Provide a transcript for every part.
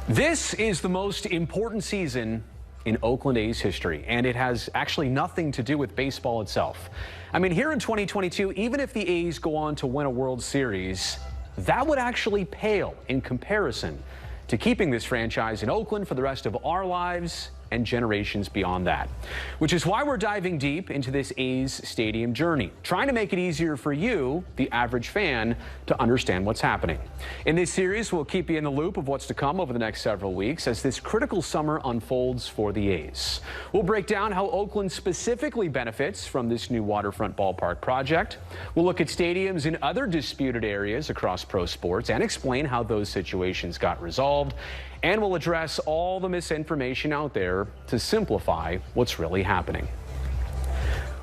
This is the most important season in Oakland A's history, and it has actually nothing to do with baseball itself. I mean, here in 2022, even if the A's go on to win a World Series, that would actually pale in comparison to keeping this franchise in Oakland for the rest of our lives and generations beyond that. Which is why we're diving deep into this A's stadium journey, trying to make it easier for you, the average fan, to understand what's happening. In this series, we'll keep you in the loop of what's to come over the next several weeks as this critical summer unfolds for the A's. We'll break down how Oakland specifically benefits from this new waterfront ballpark project. We'll look at stadiums in other disputed areas across pro sports and explain how those situations got resolved. And we'll address all the misinformation out there to simplify what's really happening.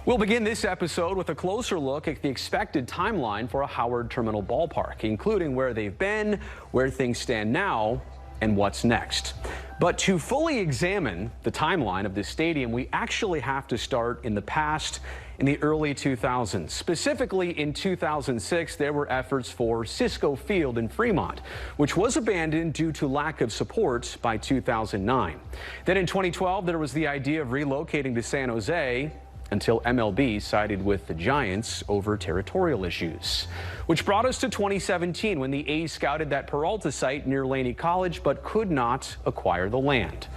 We'll begin this episode with a closer look at the expected timeline for a Howard Terminal ballpark, including where they've been, where things stand now, and what's next. But to fully examine the timeline of this stadium, we actually have to start in the past, in the early 2000s. Specifically in 2006, there were efforts for Cisco Field in Fremont, which was abandoned due to lack of support by 2009. Then in 2012, there was the idea of relocating to San Jose, until MLB sided with the Giants over territorial issues. Which brought us to 2017, when the A's scouted that Peralta site near Laney College but could not acquire the land.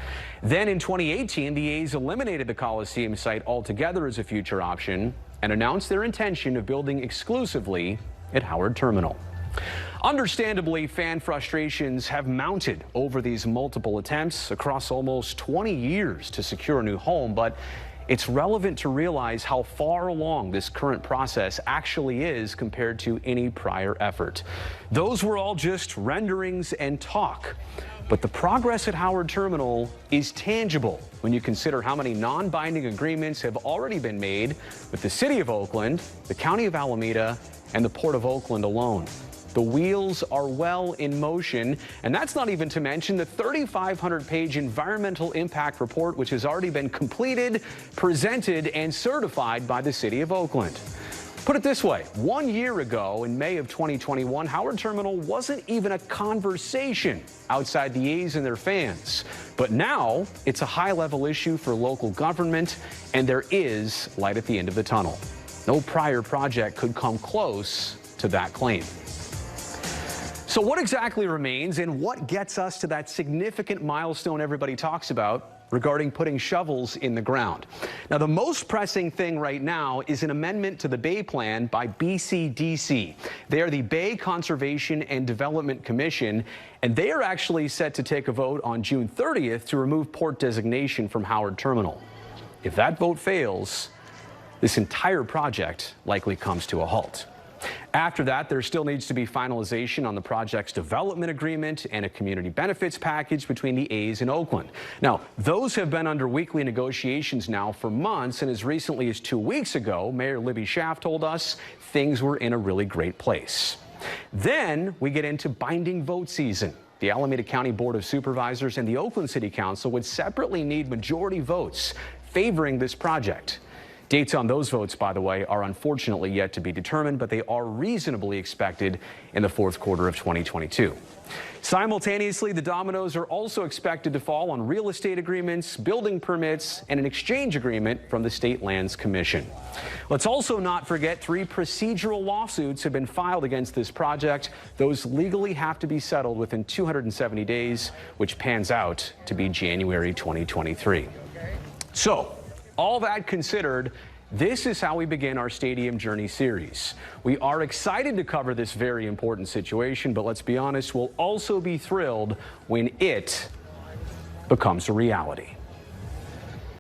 Then in 2018, the A's eliminated the Coliseum site altogether as a future option and announced their intention of building exclusively at Howard Terminal. Understandably, fan frustrations have mounted over these multiple attempts across almost 20 years to secure a new home, but it's relevant to realize how far along this current process actually is compared to any prior effort. Those were all just renderings and talk. But the progress at Howard Terminal is tangible when you consider how many non-binding agreements have already been made with the City of Oakland, the County of Alameda, and the Port of Oakland alone. The wheels are well in motion, and that's not even to mention the 3,500-page environmental impact report, which has already been completed, presented, and certified by the City of Oakland. Put it this way, 1 year ago, in May of 2021, Howard Terminal wasn't even a conversation outside the A's and their fans. But now, it's a high-level issue for local government, and there is light at the end of the tunnel. No prior project could come close to that claim. So what exactly remains, and what gets us to that significant milestone everybody talks about regarding putting shovels in the ground? Now, the most pressing thing right now is an amendment to the Bay Plan by BCDC. They are the Bay Conservation and Development Commission, and they are actually set to take a vote on June 30th to remove port designation from Howard Terminal. If that vote fails, this entire project likely comes to a halt. After that, there still needs to be finalization on the project's development agreement and a community benefits package between the A's and Oakland. Now, those have been under weekly negotiations now for months, and as recently as 2 weeks ago, Mayor Libby Schaaf told us things were in a really great place. Then we get into binding vote season. The Alameda County Board of Supervisors and the Oakland City Council would separately need majority votes favoring this project. Dates on those votes, by the way, are unfortunately yet to be determined, but they are reasonably expected in the fourth quarter of 2022. Simultaneously, the dominoes are also expected to fall on real estate agreements, building permits, and an exchange agreement from the State Lands Commission. Let's also not forget 3 procedural lawsuits have been filed against this project. Those legally have to be settled within 270 days, which pans out to be January 2023. So, all that considered, this is how we begin our Stadium Journey series. We are excited to cover this very important situation, but let's be honest, we'll also be thrilled when it becomes a reality.